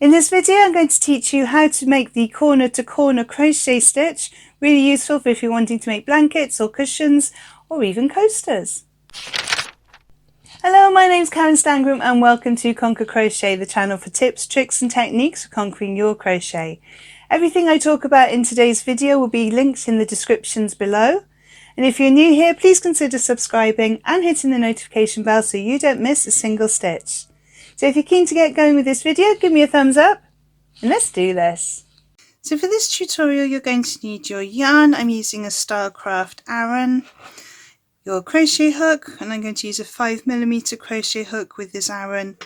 In this video I'm going to teach you how to make the corner to corner crochet stitch, really useful for if you're wanting to make blankets or cushions or even coasters. Hello, my name's Karen Stangram and welcome to Conquer Crochet, the channel for tips, tricks and techniques for conquering your crochet. Everything I talk about in today's video will be linked in the descriptions below. And if you're new here, please consider subscribing and hitting the notification bell so you don't miss a single stitch. So if you're keen to get going with this video, give me a thumbs up and let's do this. So for this tutorial you're going to need your yarn. I'm using a Stylecraft Aran, your crochet hook, and I'm going to use a 5mm crochet hook with this Aran,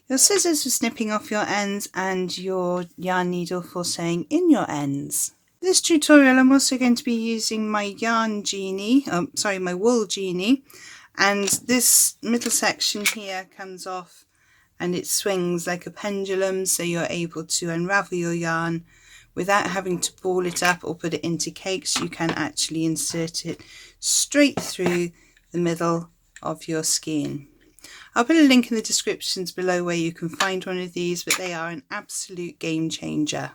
your scissors for snipping off your ends, and your yarn needle for sewing in your ends. For this tutorial I'm also going to be using my my wool genie, and this middle section here comes off and it swings like a pendulum, so you're able to unravel your yarn without having to ball it up or put it into cakes. You can actually insert it straight through the middle of your skein. I'll put a link in the descriptions below where you can find one of these, but they are an absolute game changer.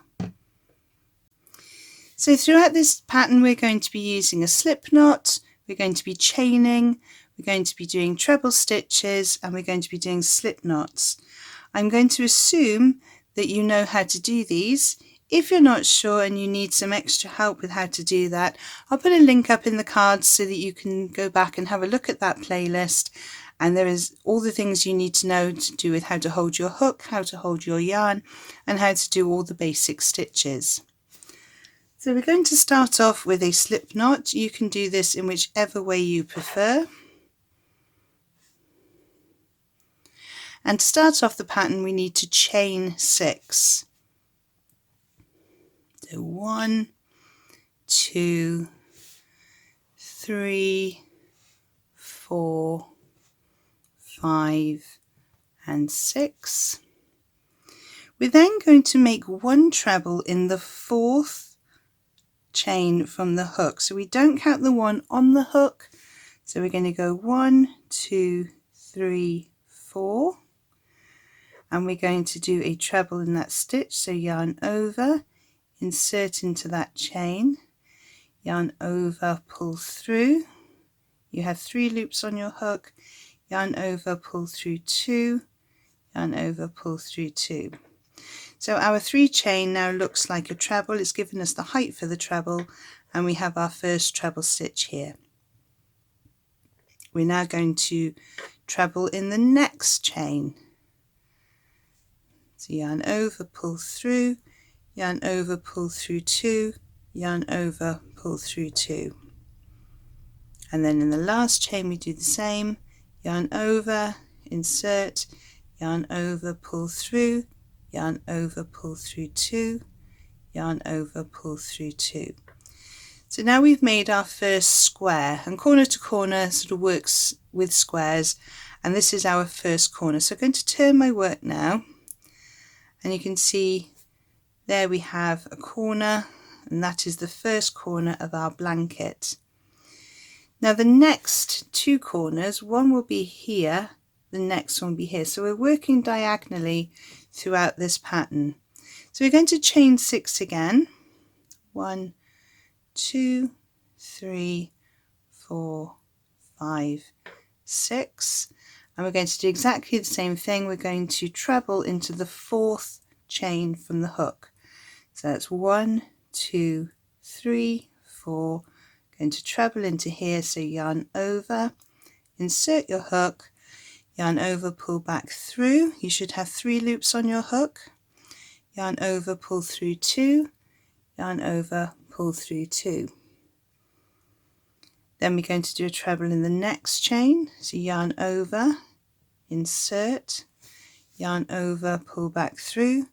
So throughout this pattern we're going to be using a slip knot, we're going to be chaining, we're going to be doing treble stitches, and we're going to be doing slip knots. I'm going to assume that you know how to do these. If you're not sure and you need some extra help with how to do that, I'll put a link up in the cards so that you can go back and have a look at that playlist, and there is all the things you need to know to do with how to hold your hook, how to hold your yarn, and how to do all the basic stitches. So we're going to start off with a slip knot. You can do this in whichever way you prefer. And to start off the pattern we need to chain 6. So 1, 2, 3, 4, 5 and 6. We're then going to make 1 treble in the 4th chain from the hook. So we don't count the one on the hook. So we're going to go 1, 2, 3, 4. And we're going to do a treble in that stitch. So yarn over, insert into that chain, yarn over, pull through. You have 3 loops on your hook, yarn over, pull through 2, yarn over, pull through 2. So our 3 chain now looks like a treble. It's given us the height for the treble, and we have our first treble stitch here. We're now going to treble in the next chain. So yarn over, pull through, yarn over, pull through 2, yarn over, pull through 2. And then in the last chain we do the same, yarn over, insert, yarn over, pull through, yarn over, pull through 2, yarn over, pull through 2. So now we've made our first square, and corner to corner sort of works with squares, and this is our first corner. So I'm going to turn my work now, and you can see there we have a corner, and that is the first corner of our blanket. Now the next 2 corners, one will be here, the next one will be here. So we're working diagonally throughout this pattern. So we're going to chain 6 again. 1, 2, 3, 4, 5, 6. And we're going to do exactly the same thing. We're going to treble into the 4th chain from the hook. So that's 1, 2, 3, 4. Going to treble into here, so yarn over, insert your hook, yarn over, pull back through. You should have 3 loops on your hook. Yarn over, pull through 2, yarn over, pull through 2. Then we're going to do a treble in the next chain. So yarn over, insert, yarn over, pull back through,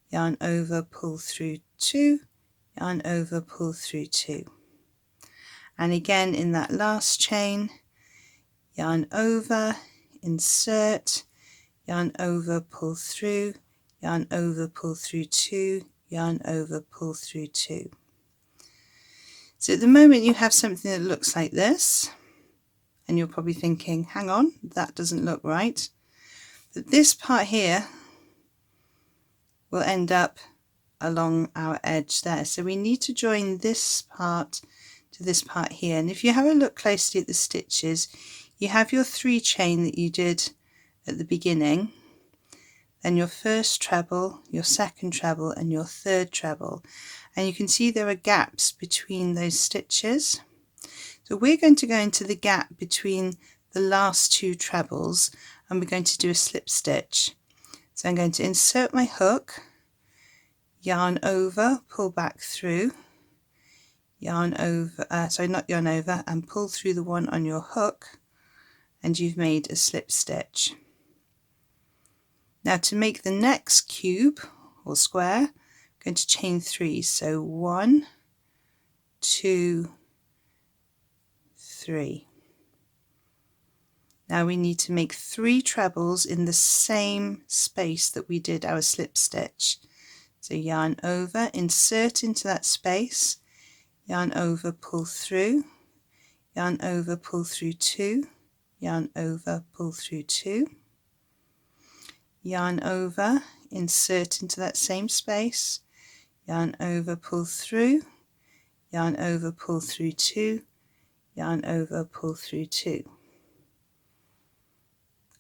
yarn over, pull through 2, yarn over, pull through 2. And again in that last chain, yarn over, insert, yarn over, pull through, yarn over, pull through 2, yarn over, pull through 2. So at the moment you have something that looks like this, and you're probably thinking, hang on, that doesn't look right. But this part here will end up along our edge there. So we need to join this part to this part here, and if you have a look closely at the stitches, you have your 3 chain that you did at the beginning, then your first treble, your second treble and your third treble, and you can see there are gaps between those stitches. So we're going to go into the gap between the last 2 trebles and we're going to do a slip stitch. So I'm going to insert my hook, yarn over, pull back through, yarn over, sorry, not yarn over, and pull through the one on your hook, and you've made a slip stitch. Now to make the next cube or square, I'm going to chain 3. So 1, 2, 3. Now we need to make 3 trebles in the same space that we did our slip stitch. So yarn over, insert into that space, yarn over, pull through, yarn over, pull through 2, yarn over, pull through 2, yarn over, insert into that same space, yarn over, pull through, yarn over, pull through 2, yarn over, pull through 2.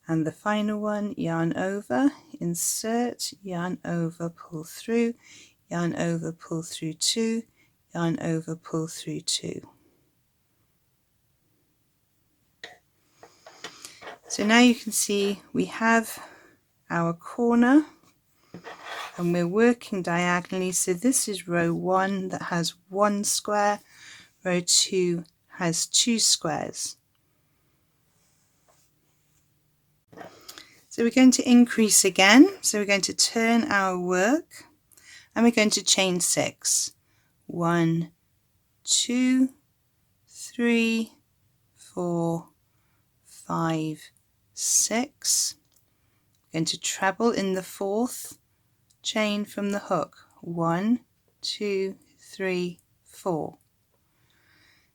And the final one, yarn over, insert, yarn over, pull through, yarn over, pull through 2, yarn over, pull through 2. So now you can see we have our corner and we're working diagonally. So this is row 1 that has 1 square, row 2 has 2 squares. So we're going to increase again. So we're going to turn our work and we're going to chain 6. 1, 2, 3, 4, 5, 6. We're going to treble in the 4th chain from the hook. 1, 2, 3, 4.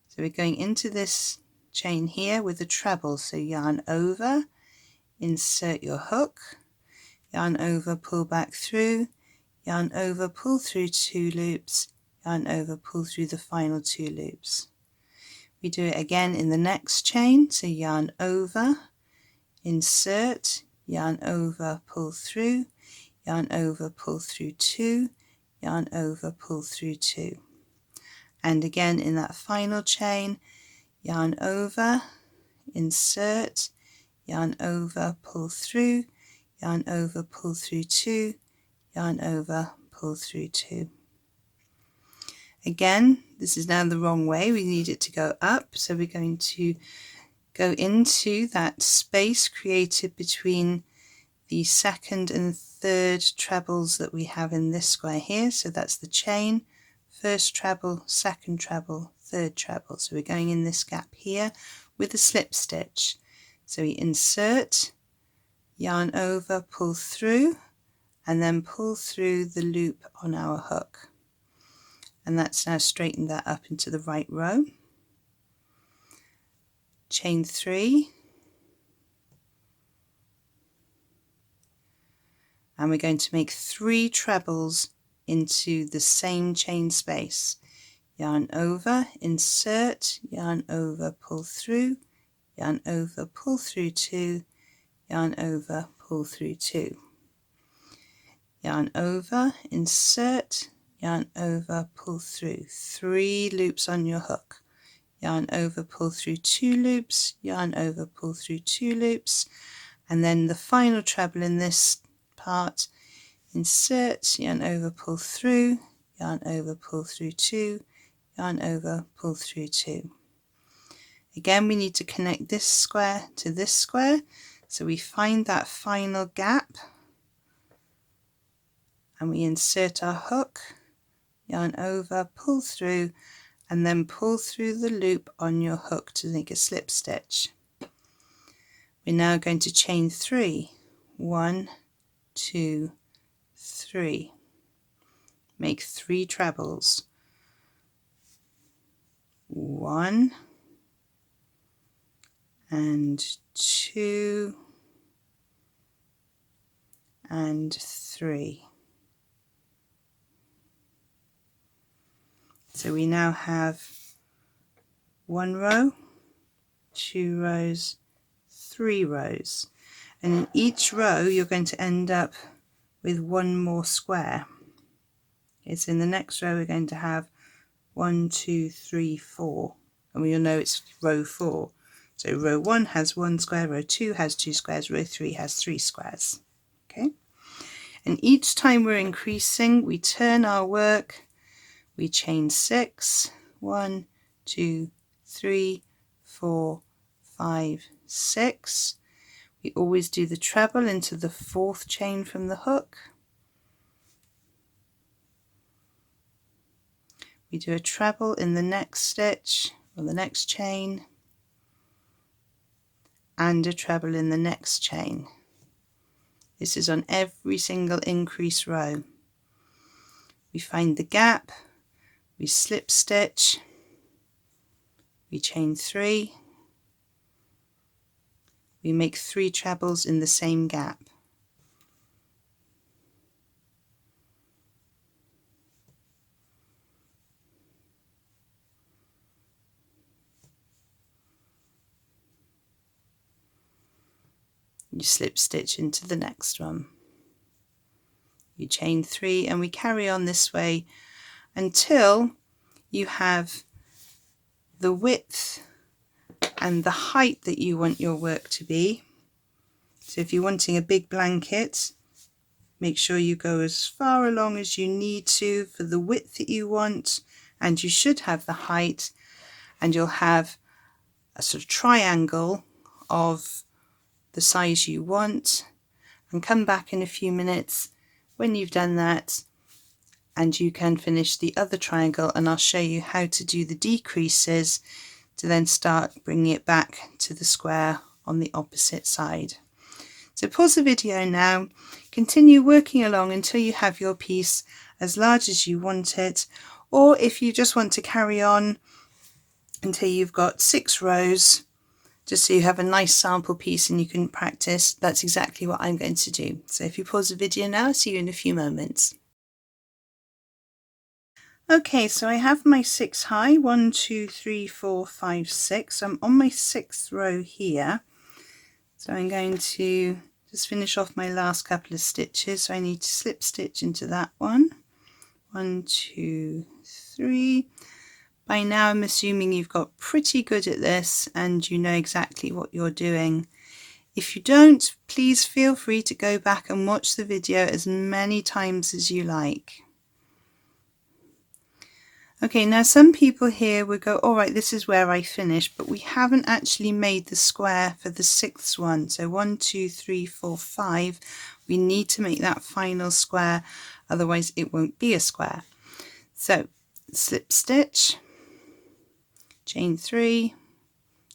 So we're going into this chain here with a treble. So yarn over, insert your hook, yarn over, pull back through, yarn over, pull through 2 loops, yarn over, pull through the final 2 loops. We do it again in the next chain. So yarn over, insert, yarn over, pull through, yarn over, pull through 2, yarn over, pull through 2. And again in that final chain, yarn over, insert, yarn over, pull through, yarn over, pull through 2, yarn over, pull through 2. Again, this is now the wrong way, we need it to go up, so we're going to go into that space created between the second and third trebles that we have in this square here. So that's the chain, first treble, second treble, third treble. So we're going in this gap here with a slip stitch. So we insert, yarn over, pull through, and then pull through the loop on our hook. And that's now straightened that up into the right row. Chain 3, and we're going to make 3 trebles into the same chain space. Yarn over, insert, yarn over, pull through, yarn over, pull through 2, yarn over, pull through 2. Yarn over, insert, yarn over, pull through. 3 loops on your hook. Yarn over, pull through 2 loops, yarn over, pull through 2 loops, and then the final treble in this part, insert, yarn over, pull through, yarn over, pull through 2, yarn over, pull through 2. Again, we need to connect this square to this square, so we find that final gap and we insert our hook, yarn over, pull through, and then pull through the loop on your hook to make a slip stitch. We're now going to chain 3. 1, 2, 3. Make 3 trebles. 1 and 2 and 3. So we now have 1 row, 2 rows, 3 rows, and in each row you're going to end up with 1 more square. Okay, so in the next row we're going to have 1, 2, 3, 4, and we'll know it's row 4. So row 1 has 1 square, row 2 has 2 squares, row 3 has 3 squares. Okay, and each time we're increasing, we turn our work, we chain 6, 1, 2, 3, 4, 5, 6. We always do the treble into the 4th chain from the hook. We do a treble in the next stitch or the next chain, and a treble in the next chain. This is on every single increase row. We find the gap, we slip stitch, we chain 3, we make 3 trebles in the same gap. You slip stitch into the next one. You chain 3, and we carry on this way until you have the width and the height that you want your work to be. So if you're wanting a big blanket, make sure you go as far along as you need to for the width that you want, and you should have the height, and you'll have a sort of triangle of the size you want. And come back in a few minutes when you've done that, and you can finish the other triangle, and I'll show you how to do the decreases to then start bringing it back to the square on the opposite side. So pause the video now, continue working along until you have your piece as large as you want it, or if you just want to carry on until you've got 6 rows, just so you have a nice sample piece and you can practice, that's exactly what I'm going to do. So if you pause the video now, I'll see you in a few moments. Okay, so I have my 6 high, 1, 2, 3, 4, 5, 6. So I'm on my 6th row here. So I'm going to just finish off my last couple of stitches. So I need to slip stitch into that one. 1, 2, 3. By now I'm assuming you've got pretty good at this and you know exactly what you're doing. If you don't, please feel free to go back and watch the video as many times as you like. Okay, now some people here will go, all right, this is where I finish, but we haven't actually made the square for the 6th one. So 1, 2, 3, 4, 5. We need to make that final square, otherwise it won't be a square. So slip stitch, chain 3,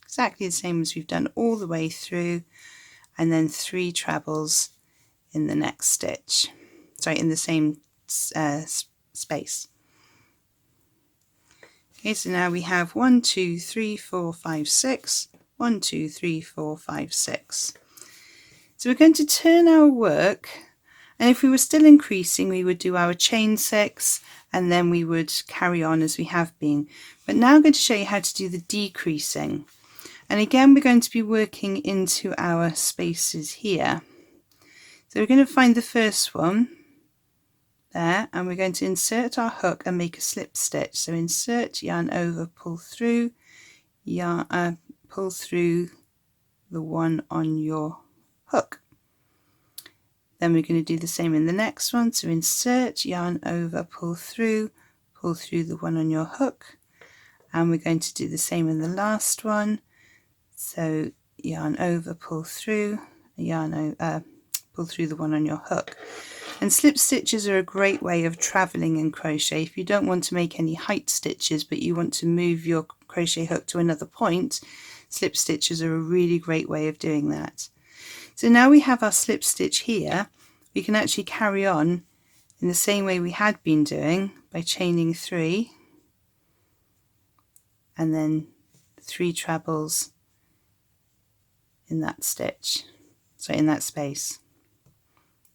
exactly the same as we've done all the way through, and then 3 trebles in the next stitch, sorry, in the same space. Okay, so now we have 1, 2, 3, 4, 5, 6, 1, 2, 3, 4, 5, 6. So we're going to turn our work, and if we were still increasing, we would do our chain 6, and then we would carry on as we have been. But now I'm going to show you how to do the decreasing. And again, we're going to be working into our spaces here. So we're going to find the first one there, and we're going to insert our hook and make a slip stitch. So insert, yarn over, pull through, pull through the one on your hook. Then we're going to do the same in the next one. So insert, yarn over, pull through the one on your hook, and we're going to do the same in the last one. So yarn over, pull through, pull through the one on your hook. And slip stitches are a great way of traveling in crochet. If you don't want to make any height stitches but you want to move your crochet hook to another point, slip stitches are a really great way of doing that. So now we have our slip stitch here, we can actually carry on in the same way we had been doing by chaining 3 and then 3 trebles in that stitch, so in that space.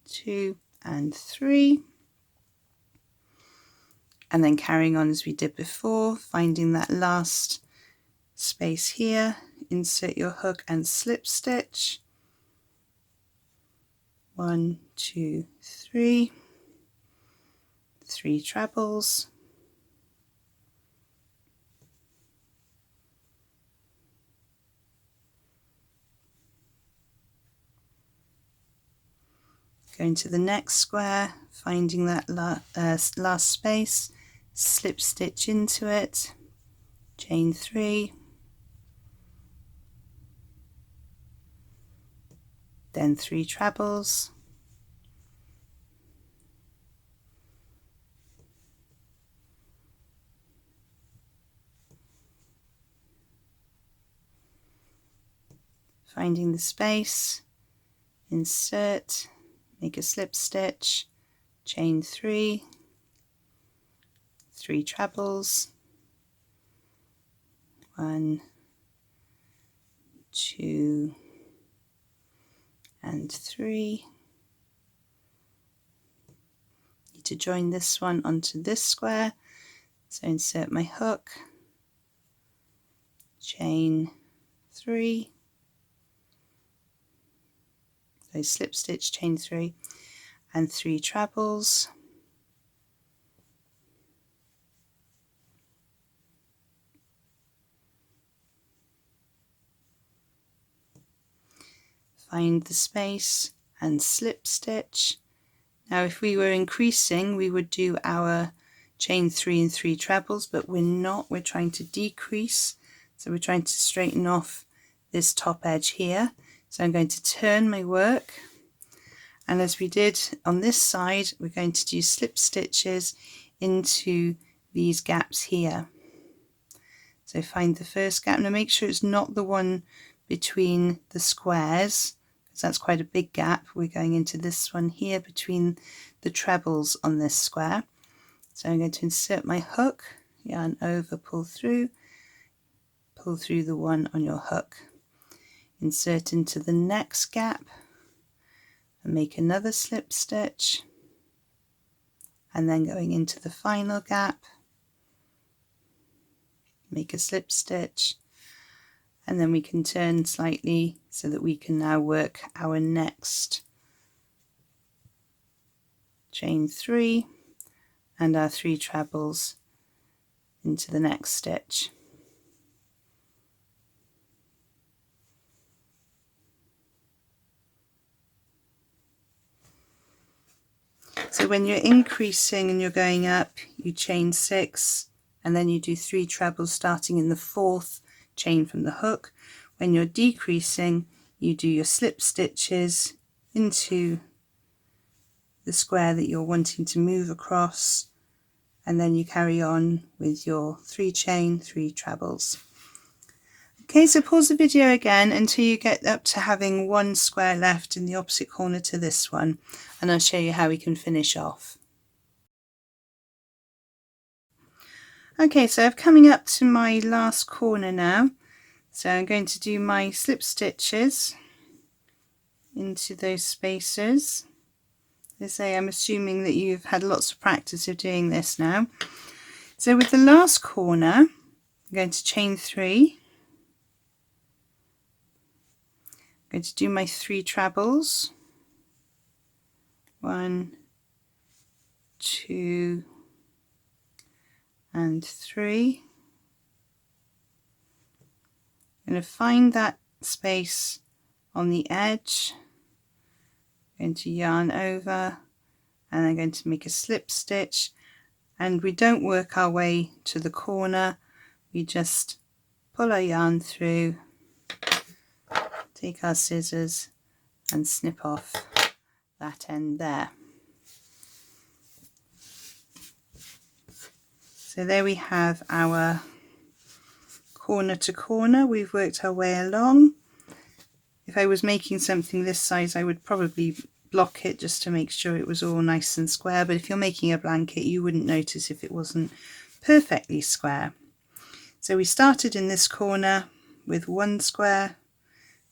2 and 3, and then carrying on as we did before, finding that last space here, insert your hook and slip stitch. 1, 2, 3, 3 trebles, going to the next square, finding that last space, slip stitch into it, chain 3, then 3 trebles, finding the space, insert, make a slip stitch, chain 3, 3 trebles, 1, 2, and 3. Need to join this one onto this square, so insert my hook, chain 3, so slip stitch, chain 3, and 3 trebles, find the space and slip stitch. Now if we were increasing, we would do our chain 3 and 3 trebles, but we're not, we're trying to decrease, so we're trying to straighten off this top edge here. So I'm going to turn my work, and as we did on this side, we're going to do slip stitches into these gaps here. So find the first gap. Now make sure it's not the one between the squares, because that's quite a big gap. We're going into this one here between the trebles on this square. So I'm going to insert my hook, yarn over, pull through the one on your hook, insert into the next gap and make another slip stitch, and then going into the final gap, make a slip stitch, and then we can turn slightly so that we can now work our next chain 3 and our 3 trebles into the next stitch. So when you're increasing and you're going up, you chain 6 and then you do 3 trebles starting in the 4th chain from the hook. When you're decreasing, you do your slip stitches into the square that you're wanting to move across, and then you carry on with your 3 chain, 3 trebles. Okay, so pause the video again until you get up to having 1 square left in the opposite corner to this one, and I'll show you how we can finish off. Okay, so I'm coming up to my last corner now, so I'm going to do my slip stitches into those spaces. As I say, I'm assuming that you've had lots of practice of doing this now. So with the last corner, I'm going to chain 3. I'm going to do my 3 trebles. 1, 2, and 3. I'm going to find that space on the edge. I'm going to yarn over, and I'm going to make a slip stitch, and we don't work our way to the corner, we just pull our yarn through, take our scissors and snip off that end there. So there we have our corner to corner. We've worked our way along. If I was making something this size, I would probably block it just to make sure it was all nice and square, but if you're making a blanket, you wouldn't notice if it wasn't perfectly square. So we started in this corner with 1 square,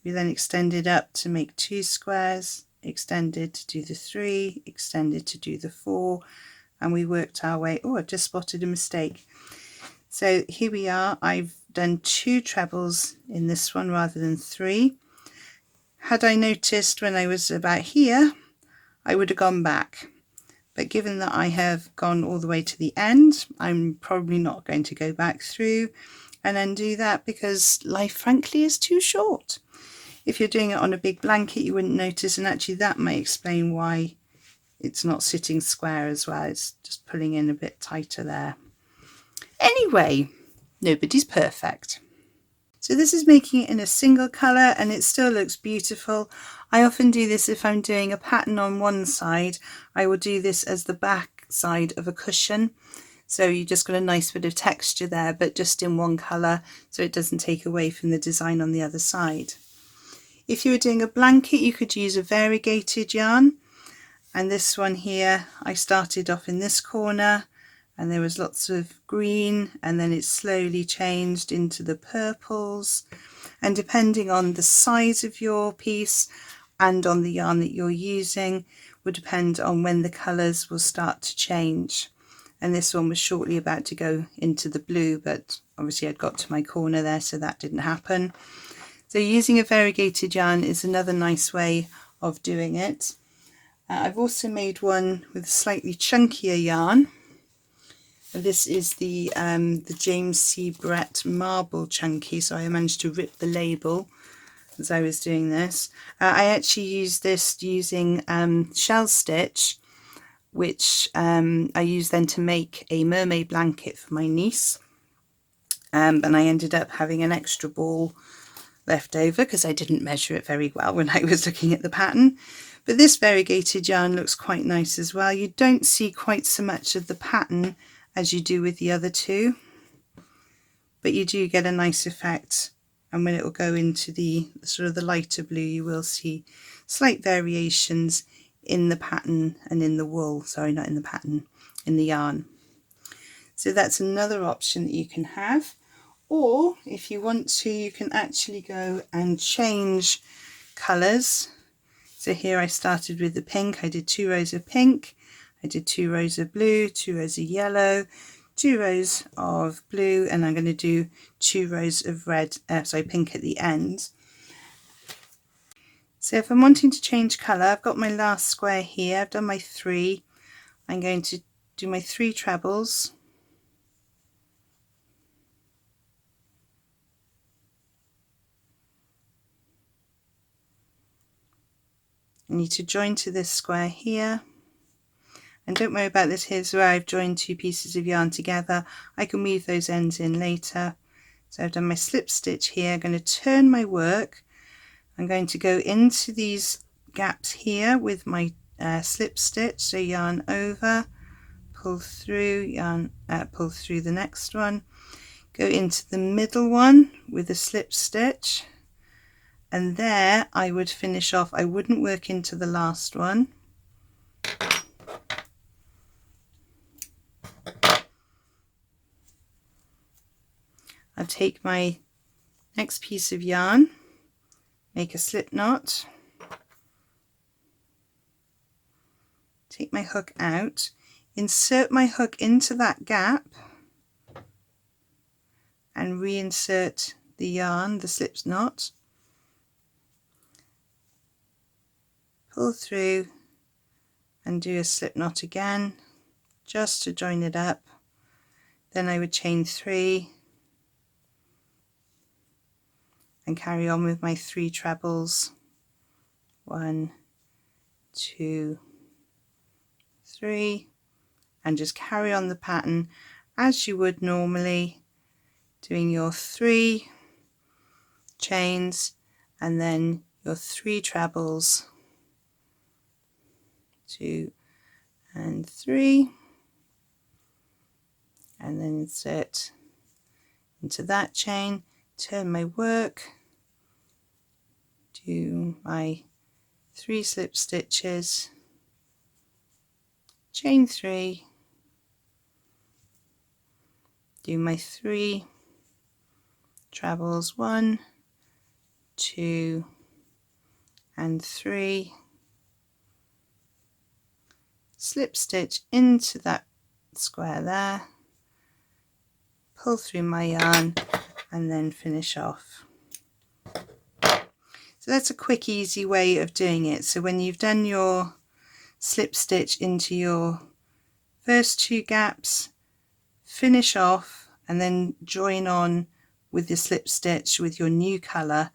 we then extended up to make 2 squares, extended to do the 3, extended to do the 4, and we worked our way. Oh, I've just spotted a mistake. So here we are. I've done 2 trebles in this one rather than 3. Had I noticed when I was about here, I would have gone back. But given that I have gone all the way to the end, I'm probably not going to go back through and undo that, because life frankly is too short. If you're doing it on a big blanket, you wouldn't notice, and actually that might explain why it's not sitting square as well. It's just pulling in a bit tighter there. Anyway, nobody's perfect. So this is making it in a single colour, and it still looks beautiful. I often do this if I'm doing a pattern on one side. I will do this as the back side of a cushion. So you just got a nice bit of texture there, but just in one colour, so it doesn't take away from the design on the other side. If you were doing a blanket, you could use a variegated yarn. And this one here, I started off in this corner, and there was lots of green, and then it slowly changed into the purples, and depending on the size of your piece and on the yarn that you're using would depend on when the colours will start to change. And this one was shortly about to go into the blue, but obviously I'd got to my corner there, so that didn't happen. So using a variegated yarn is another nice way of doing it. I've also made one with slightly chunkier yarn. This is the James C. Brett Marble Chunky, so I managed to rip the label as I was doing this. I actually used this using shell stitch, which I used then to make a mermaid blanket for my niece. And I ended up having an extra ball left over because I didn't measure it very well when I was looking at the pattern. But this variegated yarn looks quite nice as well. You don't see quite so much of the pattern as you do with the other two, but you do get a nice effect, and when it will go into the sort of the lighter blue, you will see slight variations in the pattern and in the wool, sorry, not in the pattern, in the yarn. So that's another option that you can have. Or if you want to, you can actually go and change colours. So here I started with the pink. I did 2 rows of pink, I did 2 rows of blue, 2 rows of yellow, 2 rows of blue, and I'm going to do 2 rows of red, pink at the end. So if I'm wanting to change colour, I've got my last square here, I've done my 3. I'm going to do my 3 trebles. I need to join to this square here. And don't worry about this, here's where I've joined 2 pieces of yarn together. I can weave those ends in later. So I've done my slip stitch here. I'm going to turn my work. I'm going to go into these gaps here with my slip stitch. So yarn over, pull through, yarn, pull through the next one. Go into the middle one with a slip stitch. And there I would finish off. I wouldn't work into the last one. I'll take my next piece of yarn, make a slip knot, take my hook out, insert my hook into that gap and reinsert the yarn, the slip knot, pull through and do a slip knot again just to join it up. Then I would chain 3 and carry on with my 3 trebles. 1, 2, 3, and just carry on the pattern as you would normally, doing your 3 chains and then your 3 trebles, 2 and 3, and then insert into that chain, turn my work, do my 3 slip stitches, chain 3, do my 3 trebles, 1, 2 and 3, slip stitch into that square there, pull through my yarn and then finish off. So that's a quick, easy way of doing it. So when you've done your slip stitch into your first 2 gaps, finish off and then join on with the slip stitch with your new colour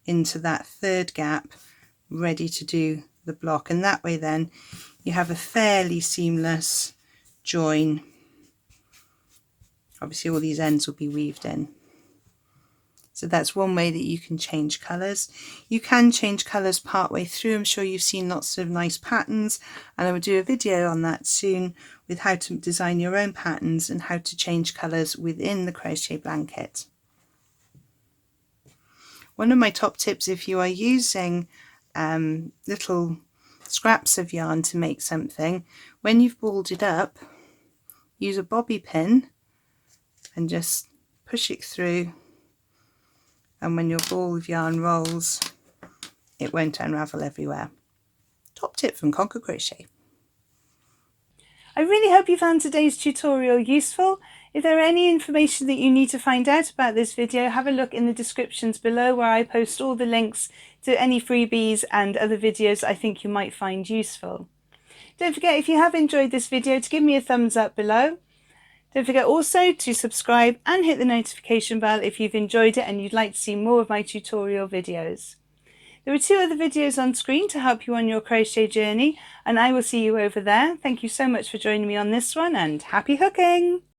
into that 3rd gap, ready to do the block, and that way then you have a fairly seamless join. Obviously all these ends will be weaved in. So that's one way that you can change colours. You can change colours part way through. I'm sure you've seen lots of nice patterns, and I will do a video on that soon with how to design your own patterns and how to change colours within the crochet blanket. One of my top tips, if you are using little scraps of yarn to make something, when you've balled it up, use a bobby pin and just push it through, and when your ball of yarn rolls, it won't unravel everywhere. Top tip from Conquer Crochet. I really hope you found today's tutorial useful. If there are any information that you need to find out about this video, have a look in the descriptions below, where I post all the links to any freebies and other videos I think you might find useful. Don't forget, if you have enjoyed this video, to give me a thumbs up below. Don't forget also to subscribe and hit the notification bell if you've enjoyed it and you'd like to see more of my tutorial videos. There are 2 other videos on screen to help you on your crochet journey, and I will see you over there. Thank you so much for joining me on this one, and happy hooking!